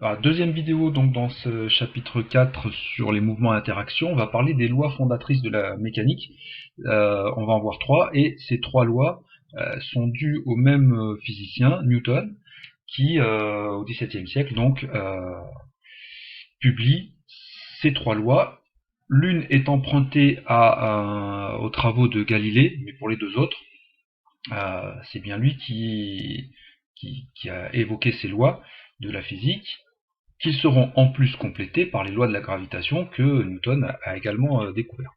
Alors, deuxième vidéo donc dans ce chapitre 4 sur les mouvements et interactions, on va parler des lois fondatrices de la mécanique. On va en voir trois, et ces trois lois sont dues au même physicien, Newton, qui au XVIIe siècle donc publie ces trois lois. L'une est empruntée aux travaux de Galilée, mais pour les deux autres, c'est bien lui qui a évoqué ces lois de la physique, qui seront en plus complétées par les lois de la gravitation que Newton a également découvert.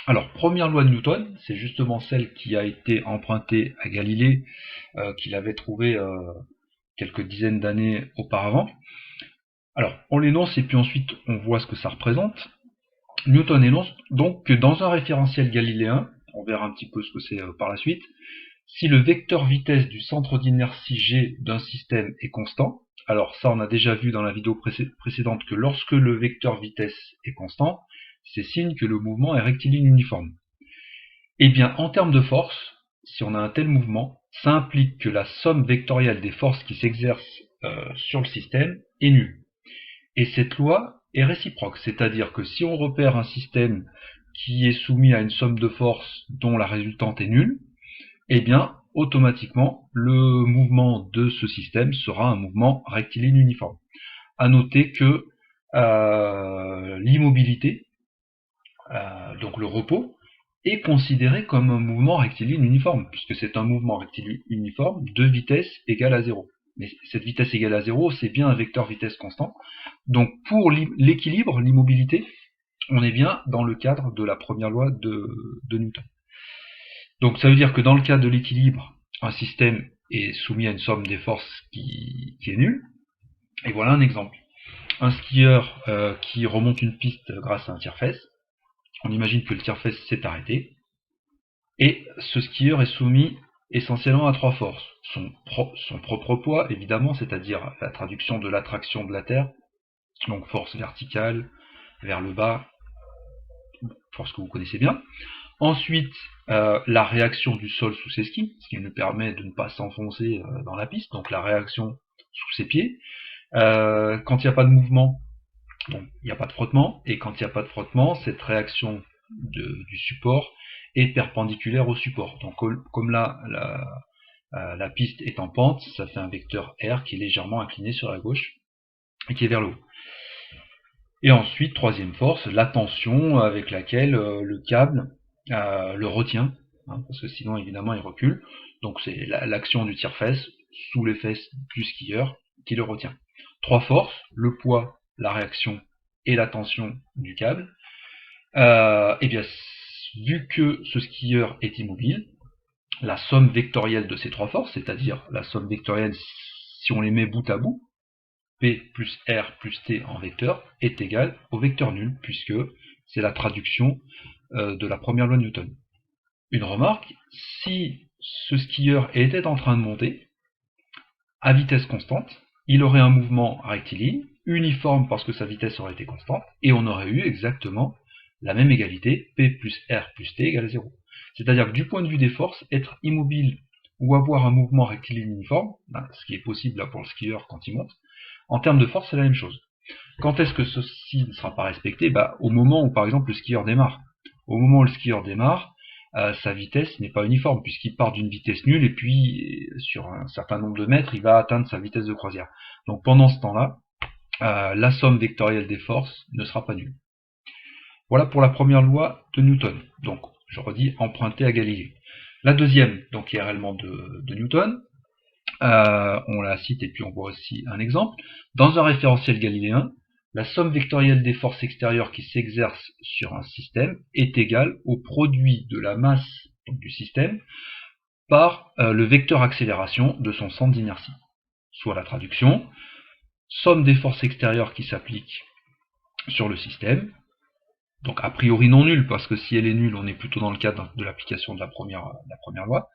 Alors, première loi de Newton, c'est justement celle qui a été empruntée à Galilée, qu'il avait trouvée quelques dizaines d'années auparavant. Alors, on l'énonce et puis ensuite on voit ce que ça représente. Newton énonce donc que dans un référentiel galiléen, on verra un petit peu ce que c'est par la suite, si le vecteur vitesse du centre d'inertie G d'un système est constant, alors ça on a déjà vu dans la vidéo précédente que lorsque le vecteur vitesse est constant, c'est signe que le mouvement est rectiligne uniforme. Et bien en termes de force, si on a un tel mouvement, ça implique que la somme vectorielle des forces qui s'exercent sur le système est nulle. Et cette loi est réciproque, c'est-à-dire que si on repère un système qui est soumis à une somme de forces dont la résultante est nulle, eh bien, automatiquement, le mouvement de ce système sera un mouvement rectiligne uniforme. À noter que l'immobilité, donc le repos, est considéré comme un mouvement rectiligne uniforme, puisque c'est un mouvement rectiligne uniforme de vitesse égale à 0. Mais cette vitesse égale à 0, c'est bien un vecteur vitesse constant. Donc pour l'équilibre, l'immobilité, on est bien dans le cadre de la première loi de Newton. Donc ça veut dire que dans le cas de l'équilibre, un système est soumis à une somme des forces qui est nulle. Et voilà un exemple. Un skieur qui remonte une piste grâce à un tire-fesse. On imagine que le tire-fesse s'est arrêté. Et ce skieur est soumis essentiellement à trois forces. Son propre poids, évidemment, c'est-à-dire la traduction de l'attraction de la Terre, donc force verticale vers le bas, force que vous connaissez bien. Ensuite, la réaction du sol sous ses skis, ce qui nous permet de ne pas s'enfoncer dans la piste, donc la réaction sous ses pieds. Quand il n'y a pas de mouvement, donc il n'y a pas de frottement, et quand il n'y a pas de frottement, cette réaction du support est perpendiculaire au support. Donc comme là, la piste est en pente, ça fait un vecteur R qui est légèrement incliné sur la gauche et qui est vers le haut. Et ensuite, troisième force, la tension avec laquelle le câble le retient, hein, parce que sinon évidemment il recule. Donc c'est l'action du tire-fesse sous les fesses du skieur qui le retient. Trois forces, le poids, la réaction et la tension du câble. Et bien, vu que ce skieur est immobile, la somme vectorielle de ces trois forces, c'est-à-dire la somme vectorielle si on les met bout à bout, P plus R plus T en vecteur, est égale au vecteur nul, puisque c'est la traduction de la première loi de Newton. Une remarque, si ce skieur était en train de monter, à vitesse constante, il aurait un mouvement rectiligne, uniforme parce que sa vitesse aurait été constante, et on aurait eu exactement la même égalité, P plus R plus T égale à 0. C'est-à-dire que du point de vue des forces, être immobile ou avoir un mouvement rectiligne uniforme, ce qui est possible là pour le skieur quand il monte, en termes de force, c'est la même chose. Quand est-ce que ceci ne sera pas respecté? Au moment où, par exemple, le skieur démarre. Au moment où le skieur démarre, sa vitesse n'est pas uniforme, puisqu'il part d'une vitesse nulle, et puis, sur un certain nombre de mètres, il va atteindre sa vitesse de croisière. Donc pendant ce temps-là, la somme vectorielle des forces ne sera pas nulle. Voilà pour la première loi de Newton. Donc, je redis, empruntée à Galilée. La deuxième, donc, qui est réellement de Newton, on la cite et puis on voit aussi un exemple. Dans un référentiel galiléen, la somme vectorielle des forces extérieures qui s'exercent sur un système est égale au produit de la masse donc du système par le vecteur accélération de son centre d'inertie. Soit la traduction, somme des forces extérieures qui s'appliquent sur le système, donc a priori non nulle, parce que si elle est nulle, on est plutôt dans le cadre de l'application de la première loi,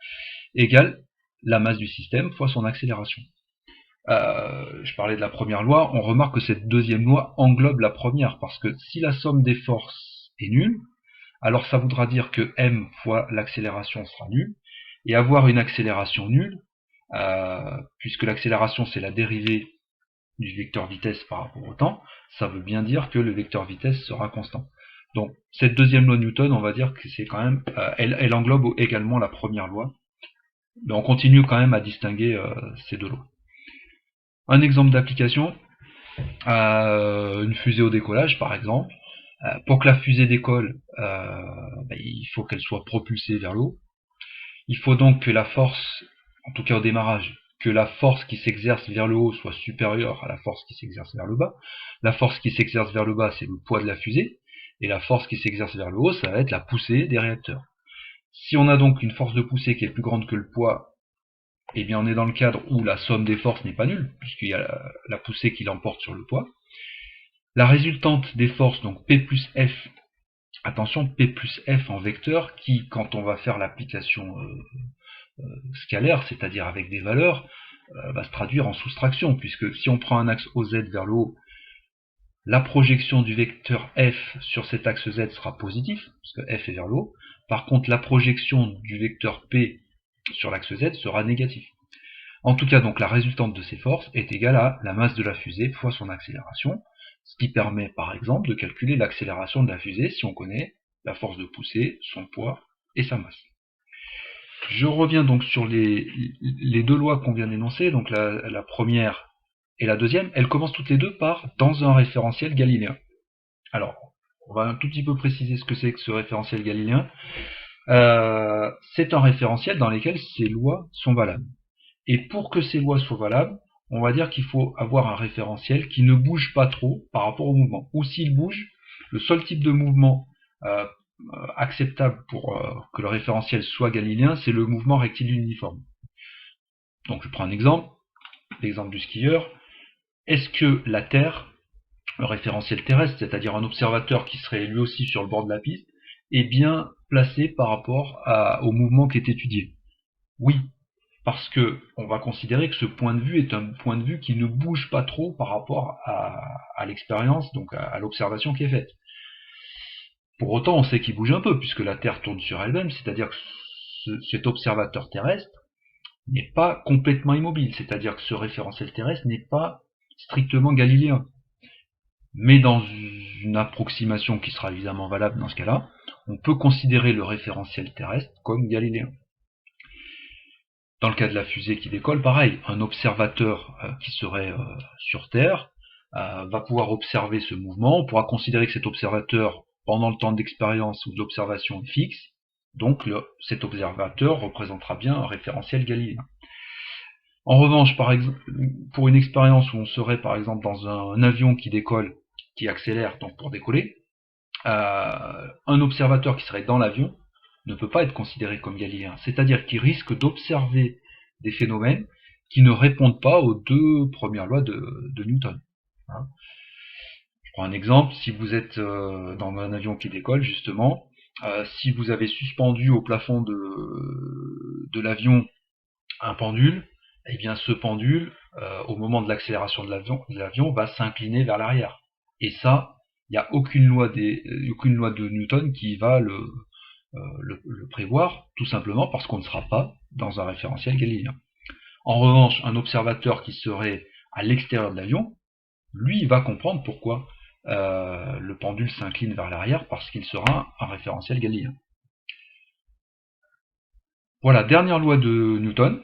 égale la masse du système fois son accélération. Je parlais de la première loi, on remarque que cette deuxième loi englobe la première, parce que si la somme des forces est nulle, alors ça voudra dire que m fois l'accélération sera nulle, et avoir une accélération nulle, puisque l'accélération c'est la dérivée du vecteur vitesse par rapport au temps, ça veut bien dire que le vecteur vitesse sera constant. Donc cette deuxième loi de Newton, on va dire que c'est quand même, elle englobe également la première loi, mais on continue quand même à distinguer ces deux lois. Un exemple d'application, une fusée au décollage par exemple. Pour que la fusée décolle, il faut qu'elle soit propulsée vers le haut. Il faut donc que la force, en tout cas au démarrage, que la force qui s'exerce vers le haut soit supérieure à la force qui s'exerce vers le bas. La force qui s'exerce vers le bas, c'est le poids de la fusée, et la force qui s'exerce vers le haut, ça va être la poussée des réacteurs. Si on a donc une force de poussée qui est plus grande que le poids, eh bien on est dans le cadre où la somme des forces n'est pas nulle, puisqu'il y a la poussée qui l'emporte sur le poids. La résultante des forces, donc P plus F, attention, P plus F en vecteur, qui, quand on va faire l'application scalaire, c'est-à-dire avec des valeurs, va se traduire en soustraction, puisque si on prend un axe OZ vers le haut, la projection du vecteur F sur cet axe Z sera positif, puisque F est vers le haut. Par contre, la projection du vecteur P sur l'axe Z sera négative. En tout cas, donc la résultante de ces forces est égale à la masse de la fusée fois son accélération, ce qui permet par exemple de calculer l'accélération de la fusée si on connaît la force de poussée, son poids et sa masse. Je reviens donc sur les deux lois qu'on vient d'énoncer, donc la première et la deuxième, elles commencent toutes les deux par dans un référentiel galiléen. Alors, on va un tout petit peu préciser ce que c'est que ce référentiel galiléen. C'est un référentiel dans lequel ces lois sont valables. Et pour que ces lois soient valables, on va dire qu'il faut avoir un référentiel qui ne bouge pas trop par rapport au mouvement. Ou s'il bouge, le seul type de mouvement acceptable pour que le référentiel soit galiléen, c'est le mouvement rectiligne uniforme. Donc je prends un exemple, l'exemple du skieur. Est-ce que la Terre, le référentiel terrestre, c'est-à-dire un observateur qui serait lui aussi sur le bord de la piste, est bien placé par rapport au mouvement qui est étudié? Oui, parce que on va considérer que ce point de vue est un point de vue qui ne bouge pas trop par rapport à l'expérience, donc à l'observation qui est faite. Pour autant, on sait qu'il bouge un peu, puisque la Terre tourne sur elle-même, c'est-à-dire que cet observateur terrestre n'est pas complètement immobile, c'est-à-dire que ce référentiel terrestre n'est pas strictement galiléen. Mais dans une approximation qui sera évidemment valable dans ce cas-là, on peut considérer le référentiel terrestre comme galiléen. Dans le cas de la fusée qui décolle, pareil, un observateur qui serait sur Terre va pouvoir observer ce mouvement. On pourra considérer que cet observateur, pendant le temps d'expérience ou d'observation, est fixe. Donc cet observateur représentera bien un référentiel galiléen. En revanche, par exemple, pour une expérience où on serait par exemple dans un avion qui décolle, qui accélère donc pour décoller, un observateur qui serait dans l'avion ne peut pas être considéré comme galiléen, c'est-à-dire qu'il risque d'observer des phénomènes qui ne répondent pas aux deux premières lois de Newton. Je prends un exemple, si vous êtes dans un avion qui décolle, justement, si vous avez suspendu au plafond de l'avion un pendule, eh bien ce pendule, au moment de l'accélération de l'avion, va s'incliner vers l'arrière. Et ça, il n'y a aucune loi de Newton qui va le prévoir, tout simplement parce qu'on ne sera pas dans un référentiel galiléen. En revanche, un observateur qui serait à l'extérieur de l'avion, lui, il va comprendre pourquoi le pendule s'incline vers l'arrière, parce qu'il sera un référentiel galiléen. Voilà, dernière loi de Newton.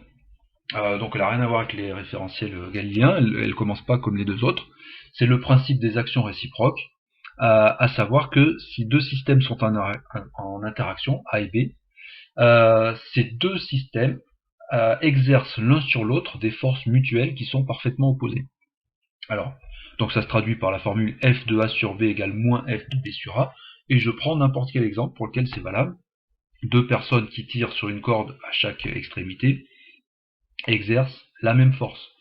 Donc elle n'a rien à voir avec les référentiels galiléens, elle commence pas comme les deux autres. C'est le principe des actions réciproques, à savoir que si deux systèmes sont en interaction, A et B, ces deux systèmes exercent l'un sur l'autre des forces mutuelles qui sont parfaitement opposées. Alors, donc ça se traduit par la formule F de A sur B égale moins F de B sur A, et je prends n'importe quel exemple pour lequel c'est valable. Deux personnes qui tirent sur une corde à chaque extrémité exercent la même force.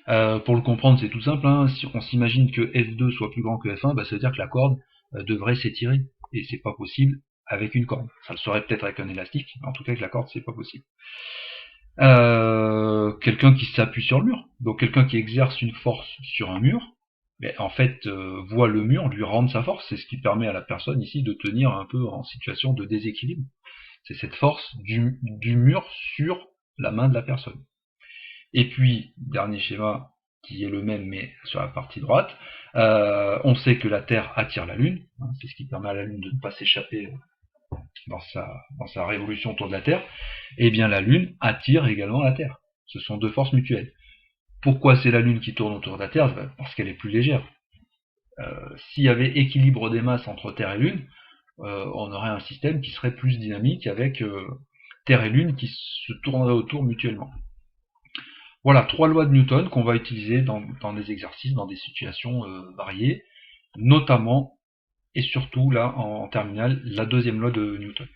Pour le comprendre, c'est tout simple, hein. Si on s'imagine que F2 soit plus grand que F1, ça veut dire que la corde devrait s'étirer, et c'est pas possible avec une corde. Ça le serait peut-être avec un élastique, mais en tout cas avec la corde, c'est pas possible. Quelqu'un qui s'appuie sur le mur, donc quelqu'un qui exerce une force sur un mur, en fait voit le mur lui rendre sa force, c'est ce qui permet à la personne ici de tenir un peu en situation de déséquilibre. C'est cette force du mur sur la main de la personne. Et puis, dernier schéma qui est le même mais sur la partie droite. On sait que la Terre attire la Lune, hein, c'est ce qui permet à la Lune de ne pas s'échapper dans sa révolution autour de la Terre. Et bien la Lune attire également la Terre. Ce sont deux forces mutuelles. Pourquoi c'est la Lune qui tourne autour de la Terre? Parce qu'elle est plus légère. S'il y avait équilibre des masses entre Terre et Lune, on aurait un système qui serait plus dynamique avec Terre et Lune qui se tourneraient autour mutuellement. Voilà, 3 lois de Newton qu'on va utiliser dans des exercices, dans des situations variées, notamment et surtout là en terminale, la deuxième loi de Newton.